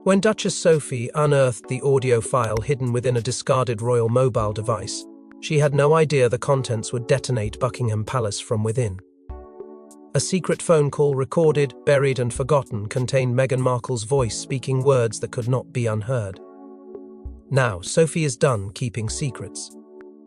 When Duchess Sophie unearthed the audio file hidden within a discarded royal mobile device, she had no idea the contents would detonate Buckingham Palace from within. A secret phone call recorded, buried and forgotten contained Meghan Markle's voice speaking words that could not be unheard. Now, Sophie is done keeping secrets.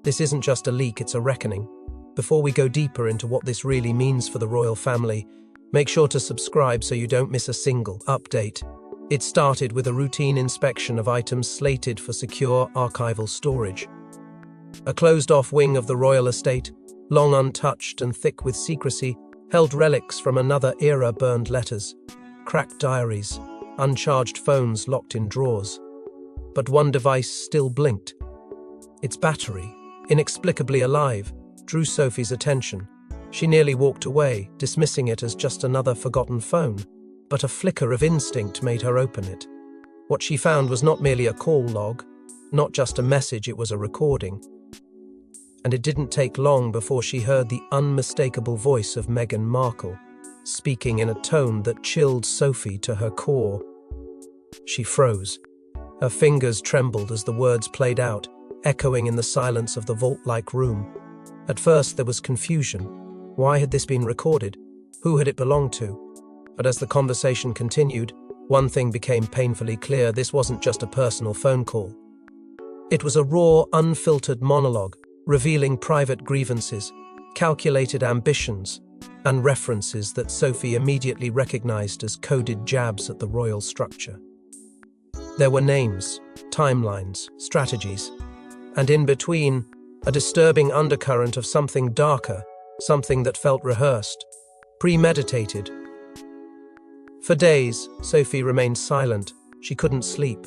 This isn't just a leak, it's a reckoning. Before we go deeper into what this really means for the royal family, make sure to subscribe so you don't miss a single update. It started with a routine inspection of items slated for secure archival storage. A closed-off wing of the royal estate, long untouched and thick with secrecy, held relics from another era, burned letters, cracked diaries, uncharged phones locked in drawers. But one device still blinked. Its battery, inexplicably alive, drew Sophie's attention. She nearly walked away, dismissing it as just another forgotten phone, but a flicker of instinct made her open it. What she found was not merely a call log, not just a message, it was a recording. And it didn't take long before she heard the unmistakable voice of Meghan Markle, speaking in a tone that chilled Sophie to her core. She froze. Her fingers trembled as the words played out, echoing in the silence of the vault-like room. At first there was confusion. Why had this been recorded? Who had it belonged to? But as the conversation continued, one thing became painfully clear: this wasn't just a personal phone call. It was a raw, unfiltered monologue, revealing private grievances, calculated ambitions, and references that Sophie immediately recognized as coded jabs at the royal structure. There were names, timelines, strategies, and in between, a disturbing undercurrent of something darker, something that felt rehearsed, premeditated. For days, Sophie remained silent. She couldn't sleep.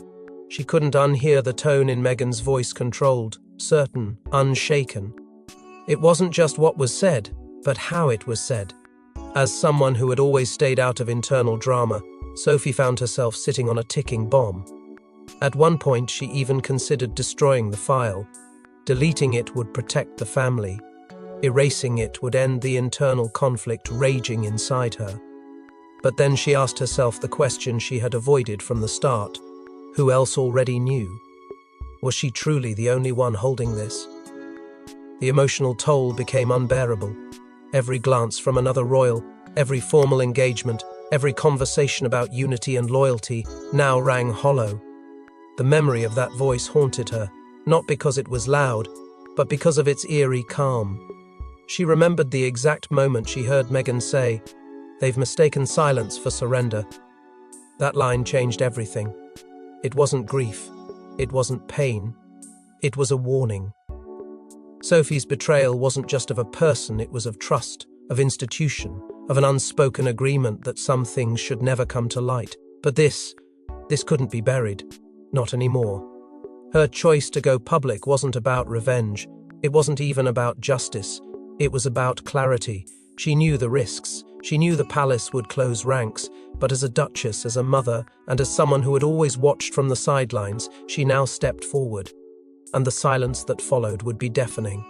She couldn't unhear the tone in Meghan's voice, controlled, certain, unshaken. It wasn't just what was said, but how it was said. As someone who had always stayed out of internal drama, Sophie found herself sitting on a ticking bomb. At one point, she even considered destroying the file. Deleting it would protect the family. Erasing it would end the internal conflict raging inside her. But then she asked herself the question she had avoided from the start. Who else already knew? Was she truly the only one holding this? The emotional toll became unbearable. Every glance from another royal, every formal engagement, every conversation about unity and loyalty now rang hollow. The memory of that voice haunted her, not because it was loud, but because of its eerie calm. She remembered the exact moment she heard Meghan say, "They've mistaken silence for surrender." That line changed everything. It wasn't grief. It wasn't pain. It was a warning. Sophie's betrayal wasn't just of a person, it was of trust, of institution, of an unspoken agreement that some things should never come to light. But this couldn't be buried. Not anymore. Her choice to go public wasn't about revenge. It wasn't even about justice. It was about clarity. She knew the risks. She knew the palace would close ranks, but as a duchess, as a mother, and as someone who had always watched from the sidelines, she now stepped forward. And the silence that followed would be deafening.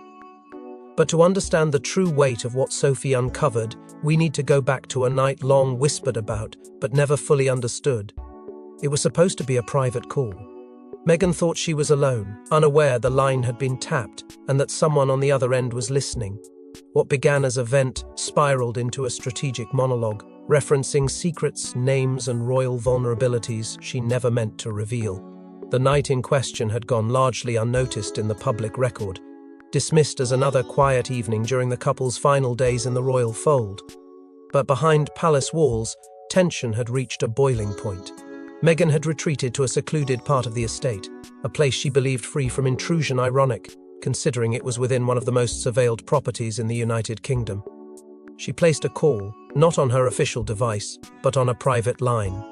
But to understand the true weight of what Sophie uncovered, we need to go back to a night long whispered about, but never fully understood. It was supposed to be a private call. Meghan thought she was alone, unaware the line had been tapped, and that someone on the other end was listening. What began as a vent spiraled into a strategic monologue, referencing secrets, names, and royal vulnerabilities she never meant to reveal. The night in question had gone largely unnoticed in the public record, dismissed as another quiet evening during the couple's final days in the royal fold. But behind palace walls, tension had reached a boiling point. Meghan had retreated to a secluded part of the estate, a place she believed free from intrusion, ironic, considering it was within one of the most surveilled properties in the United Kingdom. She placed a call, not on her official device, but on a private line.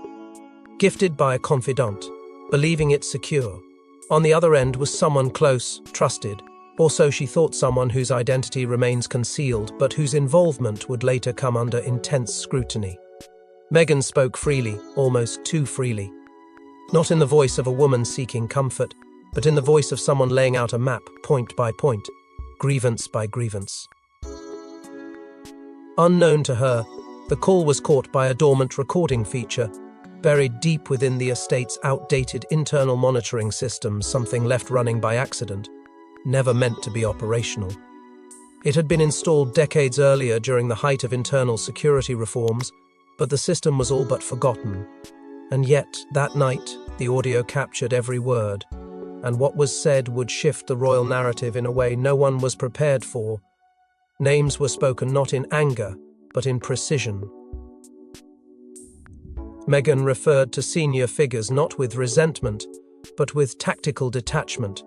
Gifted by a confidant, believing it secure. On the other end was someone close, trusted, or so she thought, someone whose identity remains concealed but whose involvement would later come under intense scrutiny. Meghan spoke freely, almost too freely. Not in the voice of a woman seeking comfort, but in the voice of someone laying out a map, point by point, grievance by grievance. Unknown to her, the call was caught by a dormant recording feature, buried deep within the estate's outdated internal monitoring system, something left running by accident, never meant to be operational. It had been installed decades earlier during the height of internal security reforms, but the system was all but forgotten. And yet, that night, the audio captured every word, and what was said would shift the royal narrative in a way no one was prepared for. Names were spoken not in anger, but in precision. Meghan referred to senior figures not with resentment, but with tactical detachment.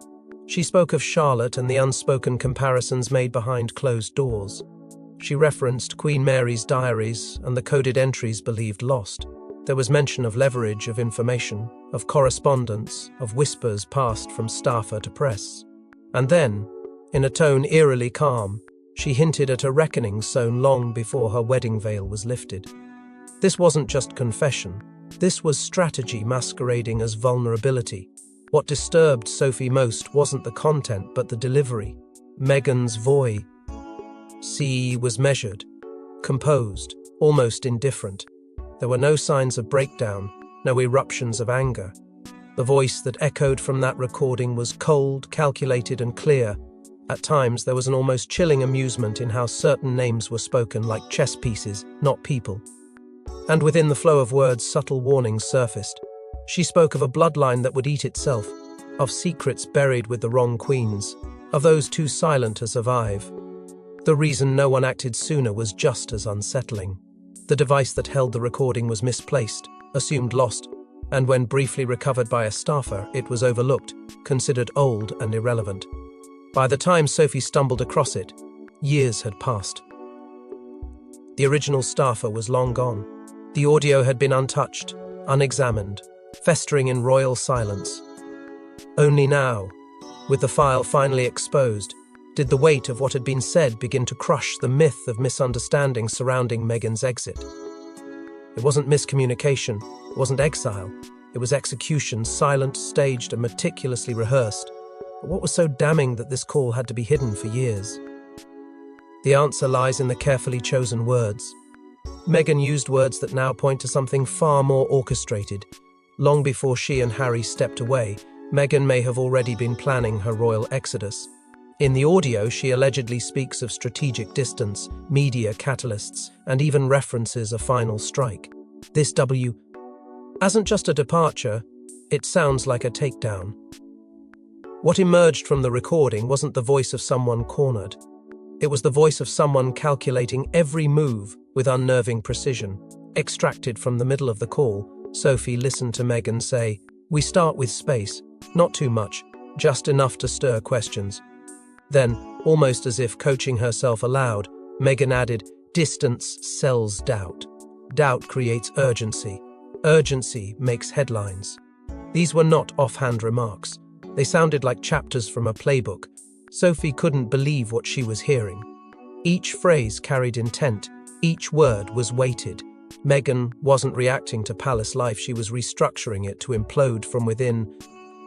She spoke of Charlotte and the unspoken comparisons made behind closed doors. She referenced Queen Mary's diaries and the coded entries believed lost. There was mention of leverage, of information, of correspondence, of whispers passed from staffer to press. And then, in a tone eerily calm, she hinted at a reckoning sown long before her wedding veil was lifted. This wasn't just confession. This was strategy masquerading as vulnerability. What disturbed Sophie most wasn't the content, but the delivery. Meghan's voice was measured, composed, almost indifferent. There were no signs of breakdown, no eruptions of anger. The voice that echoed from that recording was cold, calculated, and clear. At times, there was an almost chilling amusement in how certain names were spoken like chess pieces, not people. And within the flow of words, subtle warnings surfaced. She spoke of a bloodline that would eat itself, of secrets buried with the wrong queens, of those too silent to survive. The reason no one acted sooner was just as unsettling. The device that held the recording was misplaced, assumed lost, and when briefly recovered by a staffer, it was overlooked, considered old and irrelevant. By the time Sophie stumbled across it, years had passed. The original staffer was long gone. The audio had been untouched, unexamined, festering in royal silence. Only now, with the file finally exposed, did the weight of what had been said begin to crush the myth of misunderstanding surrounding Meghan's exit. It wasn't miscommunication, it wasn't exile, it was execution, silent, staged, and meticulously rehearsed. But what was so damning that this call had to be hidden for years? The answer lies in the carefully chosen words. Meghan used words that now point to something far more orchestrated. Long before she and Harry stepped away, Meghan may have already been planning her royal exodus. In the audio, she allegedly speaks of strategic distance, media catalysts, and even references a final strike. This isn't just a departure, it sounds like a takedown. What emerged from the recording wasn't the voice of someone cornered. It was the voice of someone calculating every move with unnerving precision. Extracted from the middle of the call, Sophie listened to Meghan say, "We start with space, not too much, just enough to stir questions." Then, almost as if coaching herself aloud, Meghan added, "Distance sells doubt. Doubt creates urgency. Urgency makes headlines." These were not offhand remarks. They sounded like chapters from a playbook. Sophie couldn't believe what she was hearing. Each phrase carried intent. Each word was weighted. Meghan wasn't reacting to palace life, she was restructuring it to implode from within.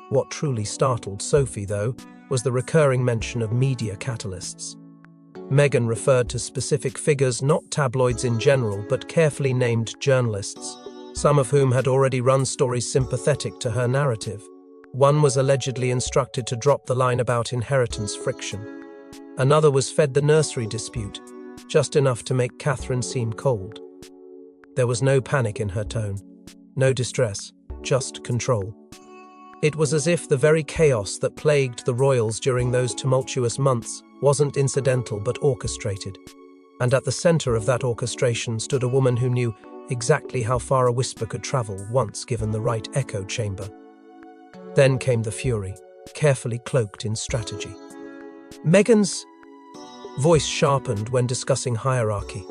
What truly startled Sophie, though, was the recurring mention of media catalysts. Meghan referred to specific figures, not tabloids in general, but carefully named journalists, some of whom had already run stories sympathetic to her narrative. One was allegedly instructed to drop the line about inheritance friction. Another was fed the nursery dispute, just enough to make Catherine seem cold. There was no panic in her tone, no distress, just control. It was as if the very chaos that plagued the royals during those tumultuous months wasn't incidental but orchestrated. And at the center of that orchestration stood a woman who knew exactly how far a whisper could travel once given the right echo chamber. Then came the fury, carefully cloaked in strategy. Meghan's voice sharpened when discussing hierarchy.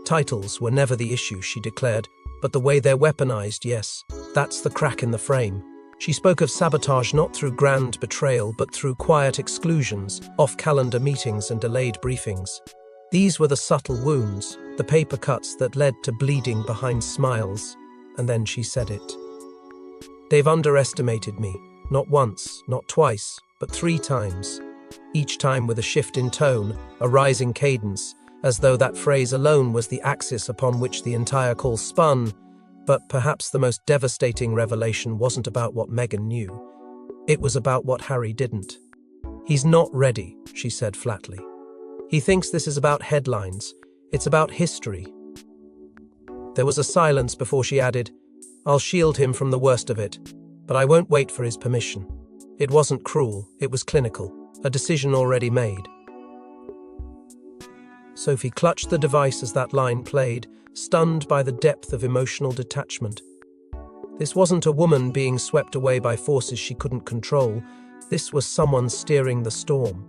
Titles were never the issue, she declared, but the way they're weaponized, yes, that's the crack in the frame. She spoke of sabotage not through grand betrayal, but through quiet exclusions, off-calendar meetings and delayed briefings. These were the subtle wounds, the paper cuts that led to bleeding behind smiles. And then she said it. "They've underestimated me, not once, not twice, but 3 times. Each time with a shift in tone, a rising cadence, as though that phrase alone was the axis upon which the entire call spun. But perhaps the most devastating revelation wasn't about what Meghan knew. It was about what Harry didn't. "He's not ready," she said flatly. "He thinks this is about headlines. It's about history." There was a silence before she added, "I'll shield him from the worst of it, but I won't wait for his permission." It wasn't cruel, it was clinical, a decision already made. Sophie clutched the device as that line played, stunned by the depth of emotional detachment. This wasn't a woman being swept away by forces she couldn't control. This was someone steering the storm.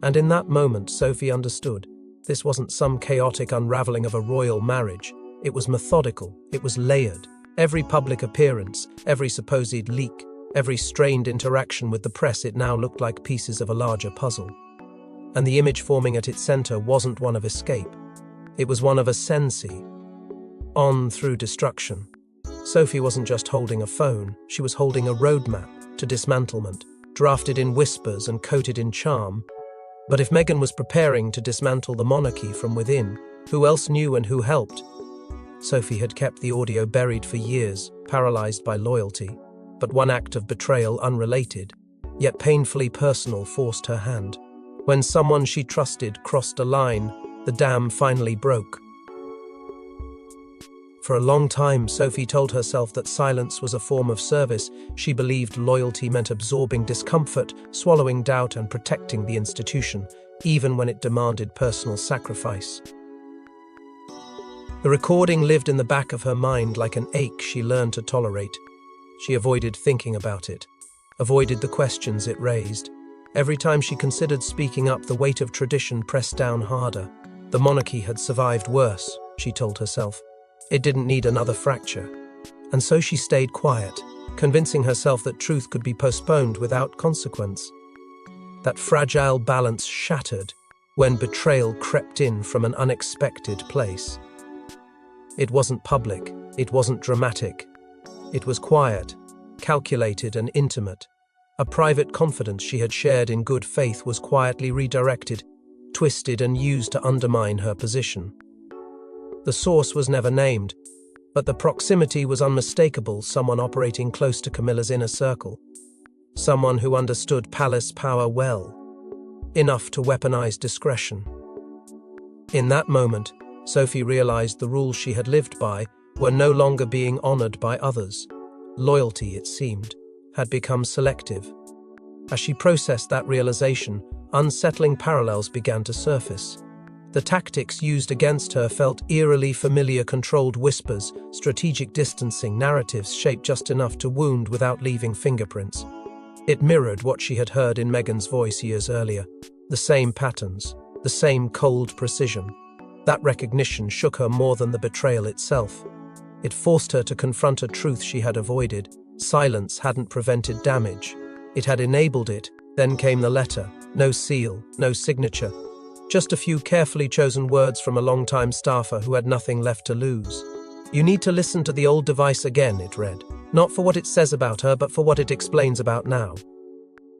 And in that moment, Sophie understood. This wasn't some chaotic unraveling of a royal marriage. It was methodical, it was layered. Every public appearance, every supposed leak, every strained interaction with the press, it now looked like pieces of a larger puzzle. And the image forming at its center wasn't one of escape. It was one of ascendancy, on through destruction. Sophie wasn't just holding a phone, she was holding a roadmap to dismantlement, drafted in whispers and coated in charm. But if Meghan was preparing to dismantle the monarchy from within, who else knew and who helped? Sophie had kept the audio buried for years, paralyzed by loyalty. But one act of betrayal, unrelated, yet painfully personal, forced her hand. When someone she trusted crossed a line, the dam finally broke. For a long time, Sophie told herself that silence was a form of service. She believed loyalty meant absorbing discomfort, swallowing doubt, and protecting the institution, even when it demanded personal sacrifice. The recording lived in the back of her mind like an ache she learned to tolerate. She avoided thinking about it, avoided the questions it raised. Every time she considered speaking up, the weight of tradition pressed down harder. The monarchy had survived worse, she told herself. It didn't need another fracture. And so she stayed quiet, convincing herself that truth could be postponed without consequence. That fragile balance shattered when betrayal crept in from an unexpected place. It wasn't public, it wasn't dramatic. It was quiet, calculated and intimate. A private confidence she had shared in good faith was quietly redirected, twisted and used to undermine her position. The source was never named, but the proximity was unmistakable, someone operating close to Camilla's inner circle. Someone who understood palace power well, enough to weaponize discretion. In that moment, Sophie realized the rules she had lived by were no longer being honored by others. Loyalty, it seemed, had become selective. As she processed that realization, unsettling parallels began to surface. The tactics used against her felt eerily familiar: controlled whispers, strategic distancing, narratives shaped just enough to wound without leaving fingerprints. It mirrored what she had heard in Meghan's voice years earlier. The same patterns, the same cold precision. That recognition shook her more than the betrayal itself. It forced her to confront a truth she had avoided. Silence hadn't prevented damage. It had enabled it. Then came the letter. No seal, no signature. Just a few carefully chosen words from a longtime staffer who had nothing left to lose. "You need to listen to the old device again," it read. Not for what it says about her, but for what it explains about now.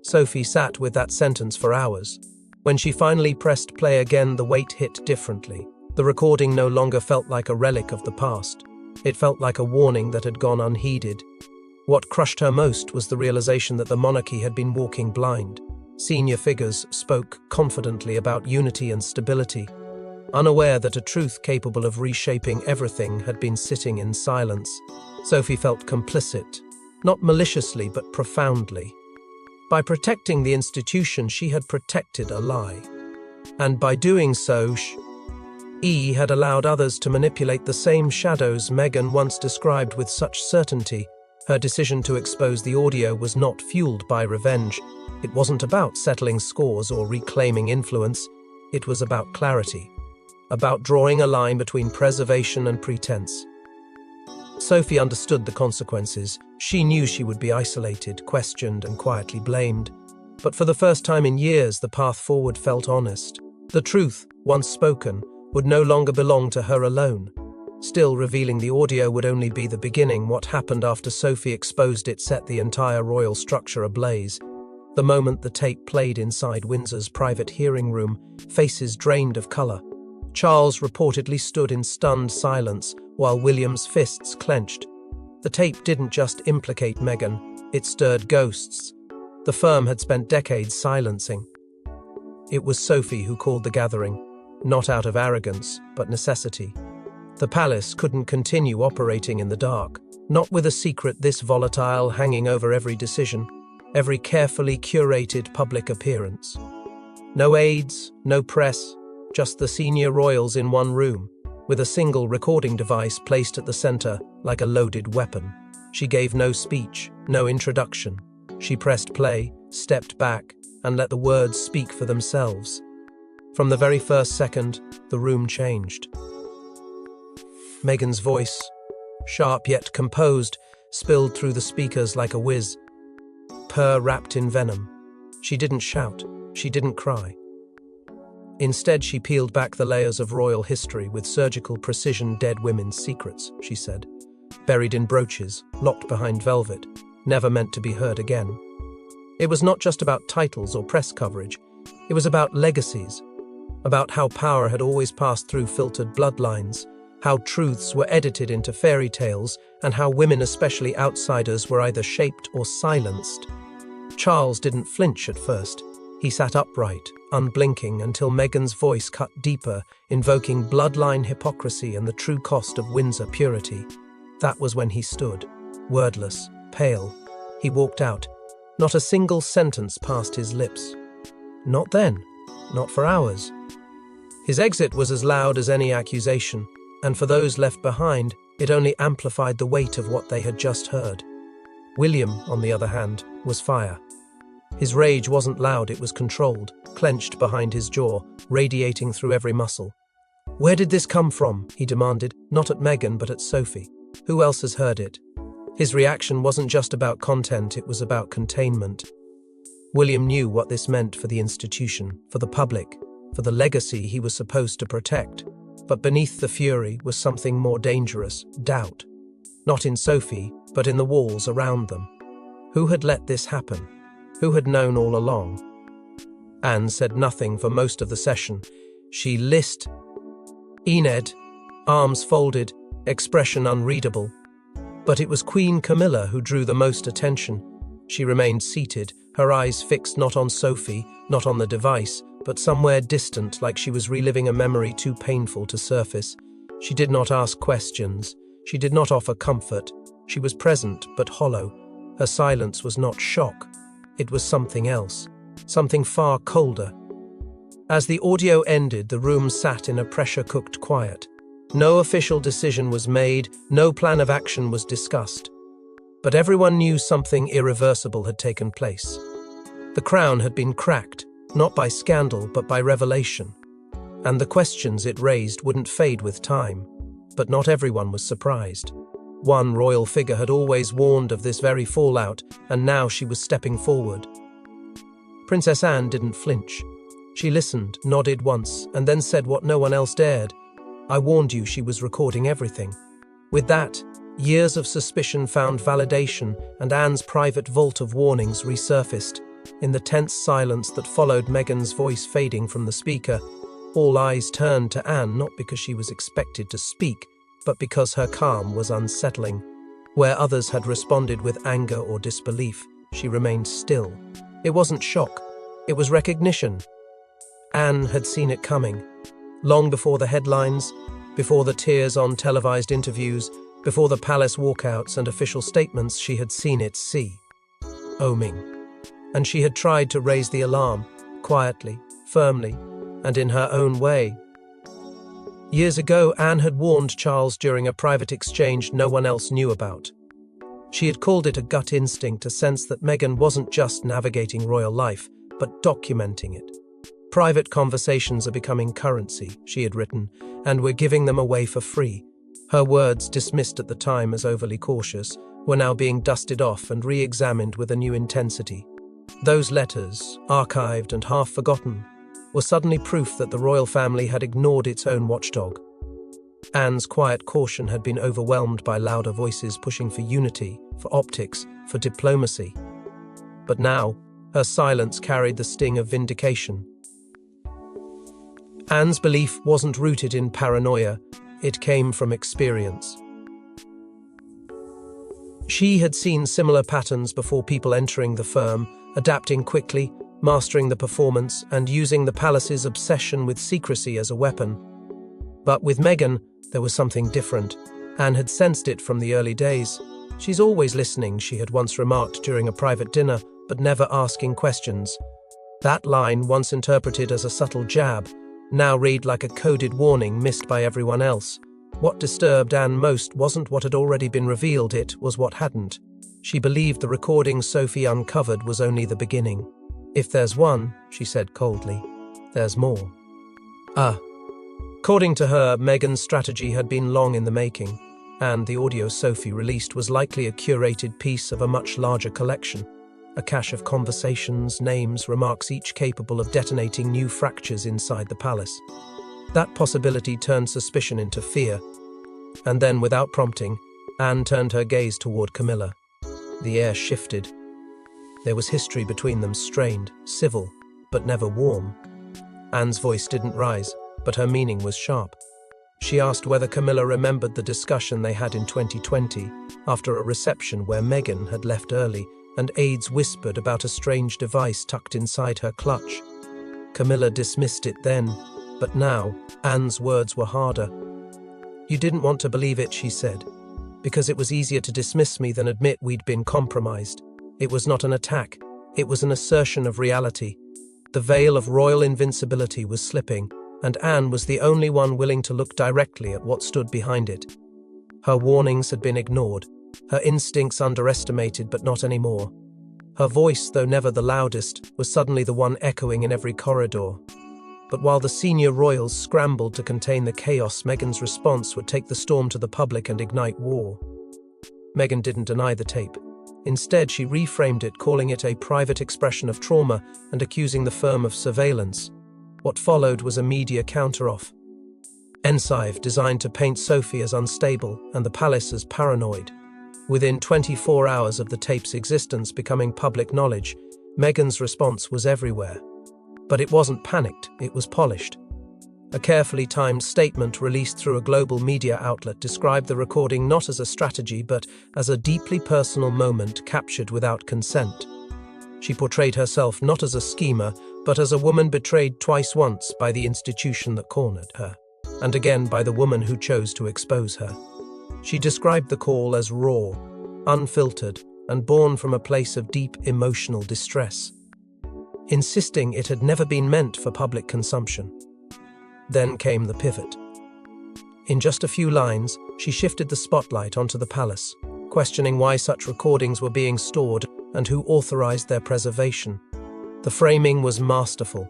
Sophie sat with that sentence for hours. When she finally pressed play again, the weight hit differently. The recording no longer felt like a relic of the past. It felt like a warning that had gone unheeded. What crushed her most was the realization that the monarchy had been walking blind. Senior figures spoke confidently about unity and stability, unaware that a truth capable of reshaping everything had been sitting in silence. Sophie felt complicit, not maliciously but profoundly. By protecting the institution, she had protected a lie. And by doing so, she had allowed others to manipulate the same shadows Meghan once described with such certainty. Her decision to expose the audio was not fueled by revenge. It wasn't about settling scores or reclaiming influence. It was about clarity, about drawing a line between preservation and pretense. Sophie understood the consequences. She knew she would be isolated, questioned, and quietly blamed. But for the first time in years, the path forward felt honest. The truth, once spoken, would no longer belong to her alone. Still, revealing the audio would only be the beginning. What happened after Sophie exposed it set the entire royal structure ablaze. The moment the tape played inside Windsor's private hearing room, faces drained of colour. Charles reportedly stood in stunned silence, while William's fists clenched. The tape didn't just implicate Meghan, it stirred ghosts. The firm had spent decades silencing. It was Sophie who called the gathering, not out of arrogance, but necessity. The palace couldn't continue operating in the dark, not with a secret this volatile hanging over every decision, every carefully curated public appearance. No aides, no press, just the senior royals in one room, with a single recording device placed at the center like a loaded weapon. She gave no speech, no introduction. She pressed play, stepped back, and let the words speak for themselves. From the very first second, the room changed. Meghan's voice, sharp yet composed, spilled through the speakers like a whiz. Purr wrapped in venom. She didn't shout, she didn't cry. Instead, she peeled back the layers of royal history with surgical precision. Dead women's secrets, she said. Buried in brooches, locked behind velvet, never meant to be heard again. It was not just about titles or press coverage. It was about legacies, about how power had always passed through filtered bloodlines, how truths were edited into fairy tales, and how women, especially outsiders, were either shaped or silenced. Charles didn't flinch at first. He sat upright, unblinking, until Meghan's voice cut deeper, invoking bloodline hypocrisy and the true cost of Windsor purity. That was when he stood, wordless, pale. He walked out. Not a single sentence passed his lips. Not then, not for hours. His exit was as loud as any accusation, and for those left behind, it only amplified the weight of what they had just heard. William, on the other hand, was fire. His rage wasn't loud, it was controlled, clenched behind his jaw, radiating through every muscle. "Where did this come from?" he demanded, not at Meghan but at Sophie. "Who else has heard it?" His reaction wasn't just about content, it was about containment. William knew what this meant for the institution, for the public, for the legacy he was supposed to protect. But beneath the fury was something more dangerous, doubt. Not in Sophie, but in the walls around them. Who had let this happen? Who had known all along? Anne said nothing for most of the session. She lisped, "Enid," arms folded, expression unreadable. But it was Queen Camilla who drew the most attention. She remained seated, her eyes fixed not on Sophie, not on the device, but somewhere distant, like she was reliving a memory too painful to surface. She did not ask questions. She did not offer comfort. She was present, but hollow. Her silence was not shock. It was something else, something far colder. As the audio ended, the room sat in a pressure-cooked quiet. No official decision was made, no plan of action was discussed. But everyone knew something irreversible had taken place. The crown had been cracked, not by scandal, but by revelation. And the questions it raised wouldn't fade with time. But not everyone was surprised. One royal figure had always warned of this very fallout, and now she was stepping forward. Princess Anne didn't flinch. She listened, nodded once, and then said what no one else dared. "I warned you she was recording everything." With that, years of suspicion found validation, and Anne's private vault of warnings resurfaced. In the tense silence that followed Meghan's voice fading from the speaker, all eyes turned to Anne, not because she was expected to speak, but because her calm was unsettling. Where others had responded with anger or disbelief, she remained still. It wasn't shock, it was recognition. Anne had seen it coming. Long before the headlines, before the tears on televised interviews, before the palace walkouts and official statements, she had seen it oming. And she had tried to raise the alarm, quietly, firmly, and in her own way. Years ago, Anne had warned Charles during a private exchange no one else knew about. She had called it a gut instinct, a sense that Meghan wasn't just navigating royal life, but documenting it. "Private conversations are becoming currency," she had written, "and we're giving them away for free." Her words, dismissed at the time as overly cautious, were now being dusted off and re-examined with a new intensity. Those letters, archived and half forgotten, were suddenly proof that the royal family had ignored its own watchdog. Anne's quiet caution had been overwhelmed by louder voices pushing for unity, for optics, for diplomacy. But now, her silence carried the sting of vindication. Anne's belief wasn't rooted in paranoia, It came from experience. She had seen similar patterns before, people entering the firm, adapting quickly, mastering the performance, and using the palace's obsession with secrecy as a weapon. But with Meghan, there was something different. Anne had sensed it from the early days. "She's always listening," she had once remarked during a private dinner, but never asking questions. That line, once interpreted as a subtle jab, now read like a coded warning missed by everyone else. What disturbed Anne most wasn't what had already been revealed, it was what hadn't. She believed the recording Sophie uncovered was only the beginning. "If there's one," she said coldly, "there's more." According to her, Meghan's strategy had been long in the making, and the audio Sophie released was likely a curated piece of a much larger collection. A cache of conversations, names, remarks, each capable of detonating new fractures inside the palace. That possibility turned suspicion into fear. And then, without prompting, Anne turned her gaze toward Camilla. The air shifted. There was history between them, strained, civil, but never warm. Anne's voice didn't rise, but her meaning was sharp. She asked whether Camilla remembered the discussion they had in 2020, after a reception where Meghan had left early, and aides whispered about a strange device tucked inside her clutch. Camilla dismissed it then, but now, Anne's words were harder. "You didn't want to believe it," she said, "because it was easier to dismiss me than admit we'd been compromised. It was not an attack, it was an assertion of reality. The veil of royal invincibility was slipping, and Anne was the only one willing to look directly at what stood behind it. Her warnings had been ignored, her instincts underestimated, but not anymore. Her voice, though never the loudest, was suddenly the one echoing in every corridor. But while the senior royals scrambled to contain the chaos, Meghan's response would take the storm to the public and ignite war. Meghan didn't deny the tape. Instead, she reframed it, calling it a private expression of trauma and accusing the firm of surveillance. What followed was a media counter-off. Ensive, designed to paint Sophie as unstable and the palace as paranoid. Within 24 hours of the tape's existence becoming public knowledge, Meghan's response was everywhere. But it wasn't panicked, it was polished. A carefully timed statement released through a global media outlet described the recording not as a strategy but as a deeply personal moment captured without consent. She portrayed herself not as a schemer, but as a woman betrayed twice, once by the institution that cornered her, and again by the woman who chose to expose her. She described the call as raw, unfiltered, and born from a place of deep emotional distress, insisting it had never been meant for public consumption. Then came the pivot. In just a few lines, she shifted the spotlight onto the palace, questioning why such recordings were being stored and who authorized their preservation. The framing was masterful.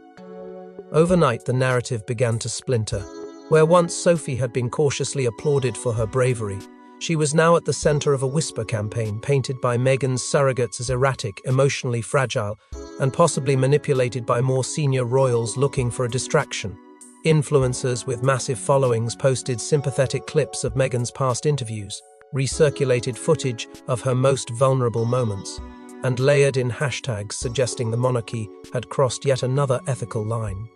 Overnight, the narrative began to splinter. Where once Sophie had been cautiously applauded for her bravery, she was now at the center of a whisper campaign painted by Meghan's surrogates as erratic, emotionally fragile, and possibly manipulated by more senior royals looking for a distraction. Influencers with massive followings posted sympathetic clips of Meghan's past interviews, recirculated footage of her most vulnerable moments, and layered in hashtags suggesting the monarchy had crossed yet another ethical line.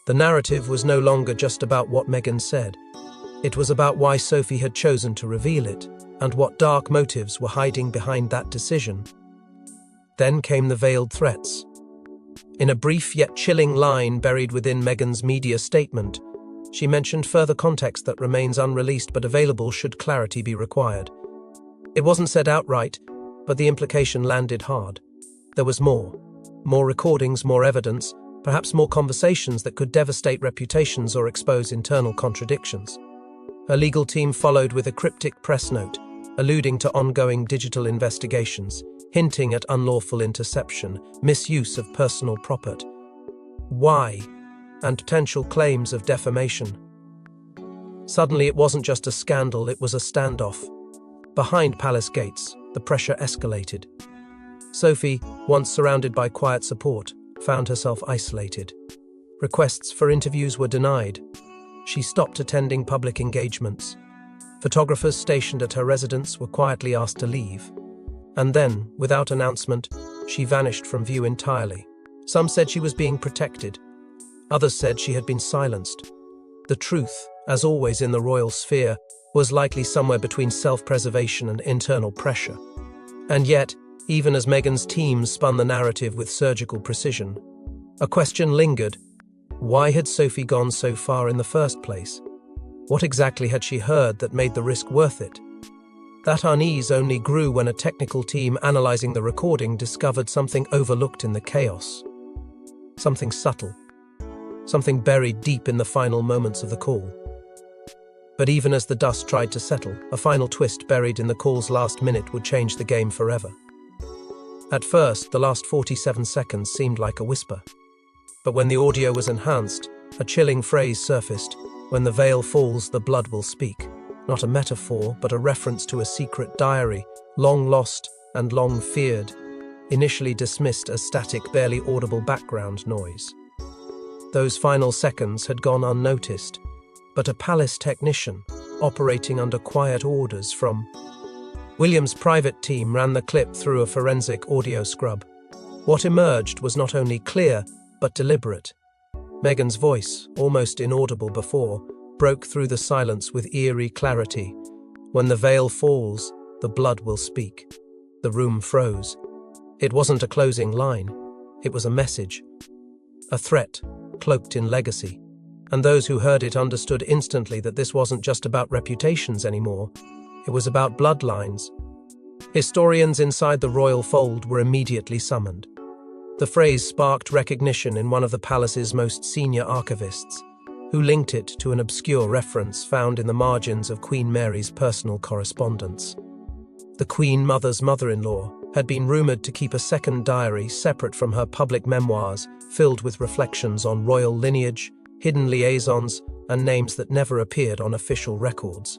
The narrative was no longer just about what Meghan said. It was about why Sophie had chosen to reveal it, and what dark motives were hiding behind that decision. Then came the veiled threats. In a brief yet chilling line buried within Meghan's media statement, she mentioned further context that remains unreleased but available should clarity be required. It wasn't said outright, but the implication landed hard. There was more. More recordings, more evidence, perhaps more conversations that could devastate reputations or expose internal contradictions. Her legal team followed with a cryptic press note, alluding to ongoing digital investigations, hinting at unlawful interception, misuse of personal property, and potential claims of defamation. Suddenly, it wasn't just a scandal, it was a standoff. Behind palace gates, the pressure escalated. Sophie, once surrounded by quiet support, found herself isolated. Requests for interviews were denied. She stopped attending public engagements. Photographers stationed at her residence were quietly asked to leave. And then, without announcement, she vanished from view entirely. Some said she was being protected. Others said she had been silenced. The truth, as always in the royal sphere, was likely somewhere between self-preservation and internal pressure. And yet, even as Meghan's team spun the narrative with surgical precision, a question lingered. Why had Sophie gone so far in the first place? What exactly had she heard that made the risk worth it? That unease only grew when a technical team analyzing the recording discovered something overlooked in the chaos. Something subtle. Something buried deep in the final moments of the call. But even as the dust tried to settle, a final twist buried in the call's last minute would change the game forever. At first, the last 47 seconds seemed like a whisper. But when the audio was enhanced, a chilling phrase surfaced: "When the veil falls, the blood will speak." Not a metaphor, but a reference to a secret diary, long lost and long feared, initially dismissed as static, barely audible background noise. Those final seconds had gone unnoticed, but a palace technician, operating under quiet orders from William's private team, ran the clip through a forensic audio scrub. What emerged was not only clear, but deliberate. Meghan's voice, almost inaudible before, broke through the silence with eerie clarity. "When the veil falls, the blood will speak." The room froze. It wasn't a closing line. It was a message. A threat, cloaked in legacy. And those who heard it understood instantly that this wasn't just about reputations anymore. It was about bloodlines. Historians inside the royal fold were immediately summoned. The phrase sparked recognition in one of the palace's most senior archivists, who linked it to an obscure reference found in the margins of Queen Mary's personal correspondence. The Queen Mother's mother-in-law had been rumoured to keep a second diary separate from her public memoirs, filled with reflections on royal lineage, hidden liaisons, and names that never appeared on official records.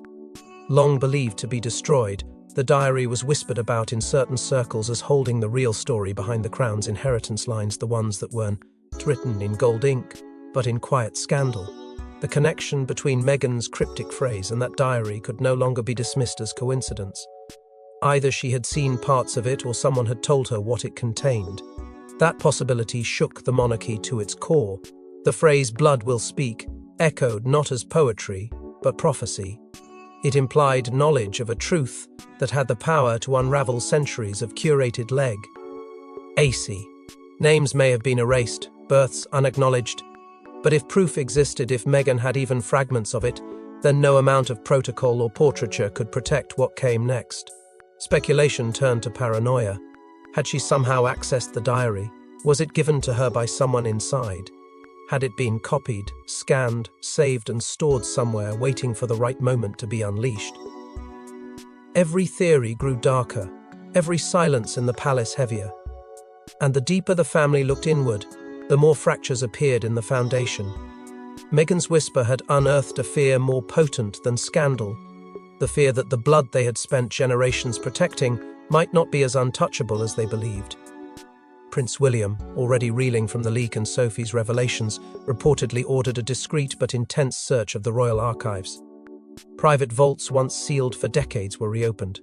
Long believed to be destroyed, the diary was whispered about in certain circles as holding the real story behind the crown's inheritance lines, the ones that weren't written in gold ink, but in quiet scandal. The connection between Meghan's cryptic phrase and that diary could no longer be dismissed as coincidence. Either she had seen parts of it or someone had told her what it contained. That possibility shook the monarchy to its core. The phrase "blood will speak" echoed not as poetry, but prophecy. It implied knowledge of a truth that had the power to unravel centuries of curated legacy. Names may have been erased, births unacknowledged, but if proof existed, if Meghan had even fragments of it, then no amount of protocol or portraiture could protect what came next. Speculation turned to paranoia. Had she somehow accessed the diary? Was it given to her by someone inside? Had it been copied, scanned, saved and stored somewhere, waiting for the right moment to be unleashed? Every theory grew darker, every silence in the palace heavier. And the deeper the family looked inward, the more fractures appeared in the foundation. Meghan's whisper had unearthed a fear more potent than scandal, the fear that the blood they had spent generations protecting might not be as untouchable as they believed. Prince William, already reeling from the leak and Sophie's revelations, reportedly ordered a discreet but intense search of the royal archives. Private vaults once sealed for decades were reopened.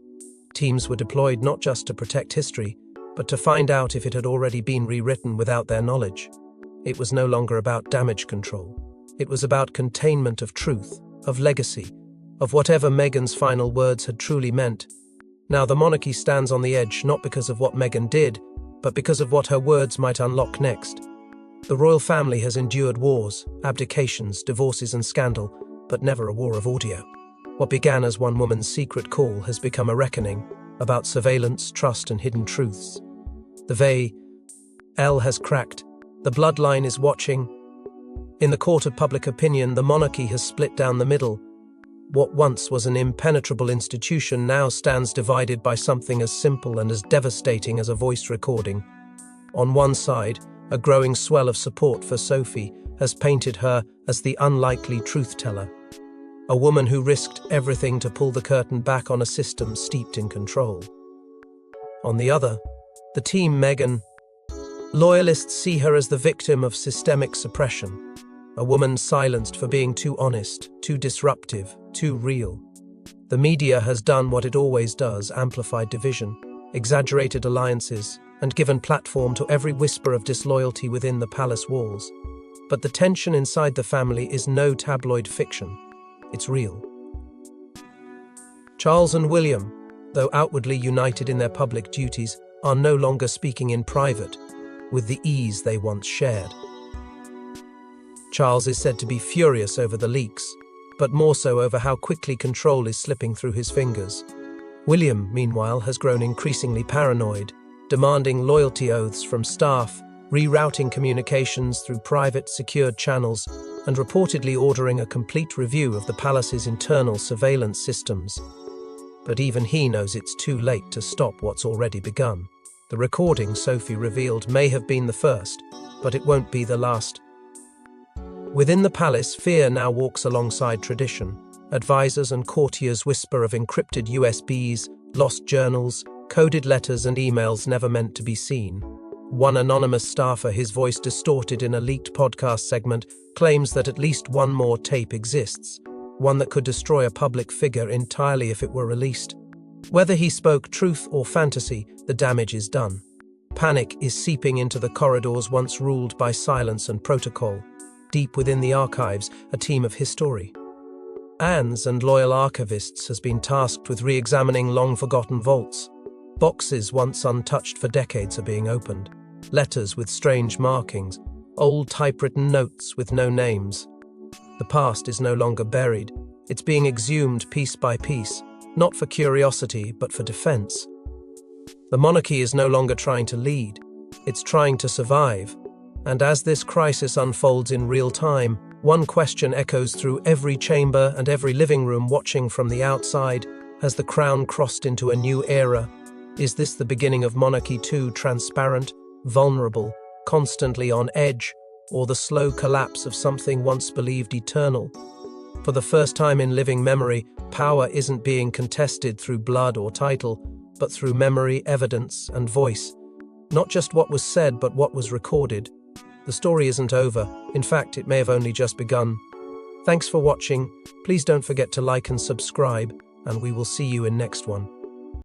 Teams were deployed not just to protect history, but to find out if it had already been rewritten without their knowledge. It was no longer about damage control. It was about containment of truth, of legacy, of whatever Meghan's final words had truly meant. Now the monarchy stands on the edge, not because of what Meghan did, but because of what her words might unlock next. The royal family has endured wars, abdications, divorces and scandal, but never a war of audio. What began as one woman's secret call has become a reckoning about surveillance, trust and hidden truths. The veil has cracked. The bloodline is watching. In the court of public opinion, the monarchy has split down the middle. What once was an impenetrable institution now stands divided by something as simple and as devastating as a voice recording. On one side, a growing swell of support for Sophie has painted her as the unlikely truth-teller, a woman who risked everything to pull the curtain back on a system steeped in control. On the other, the Team Meghan loyalists see her as the victim of systemic suppression, a woman silenced for being too honest, too disruptive, too real. The media has done what it always does, amplified division, exaggerated alliances, and given platform to every whisper of disloyalty within the palace walls. But the tension inside the family is no tabloid fiction. It's real. Charles and William, though outwardly united in their public duties, are no longer speaking in private, with the ease they once shared. Charles is said to be furious over the leaks, but more so over how quickly control is slipping through his fingers. William, meanwhile, has grown increasingly paranoid, demanding loyalty oaths from staff, rerouting communications through private, secured channels, and reportedly ordering a complete review of the palace's internal surveillance systems. But even he knows it's too late to stop what's already begun. The recording Sophie revealed may have been the first, but it won't be the last. Within the palace, fear now walks alongside tradition. Advisors and courtiers whisper of encrypted USBs, lost journals, coded letters and emails never meant to be seen. One anonymous staffer, his voice distorted in a leaked podcast segment, claims that at least one more tape exists, one that could destroy a public figure entirely if it were released. Whether he spoke truth or fantasy, the damage is done. Panic is seeping into the corridors once ruled by silence and protocol. Deep within the archives, a team of history and loyal archivists has been tasked with re-examining long-forgotten vaults. Boxes once untouched for decades are being opened. Letters with strange markings, old typewritten notes with no names. The past is no longer buried. It's being exhumed piece by piece, not for curiosity, but for defense. The monarchy is no longer trying to lead. It's trying to survive. And as this crisis unfolds in real time, one question echoes through every chamber and every living room watching from the outside. Has the crown crossed into a new era? Is this the beginning of monarchy 2, transparent, vulnerable, constantly on edge, or the slow collapse of something once believed eternal? For the first time in living memory, power isn't being contested through blood or title, but through memory, evidence, and voice. Not just what was said, but what was recorded. The story isn't over. In fact, it may have only just begun. Thanks for watching. Please don't forget to like and subscribe, and we will see you in next one.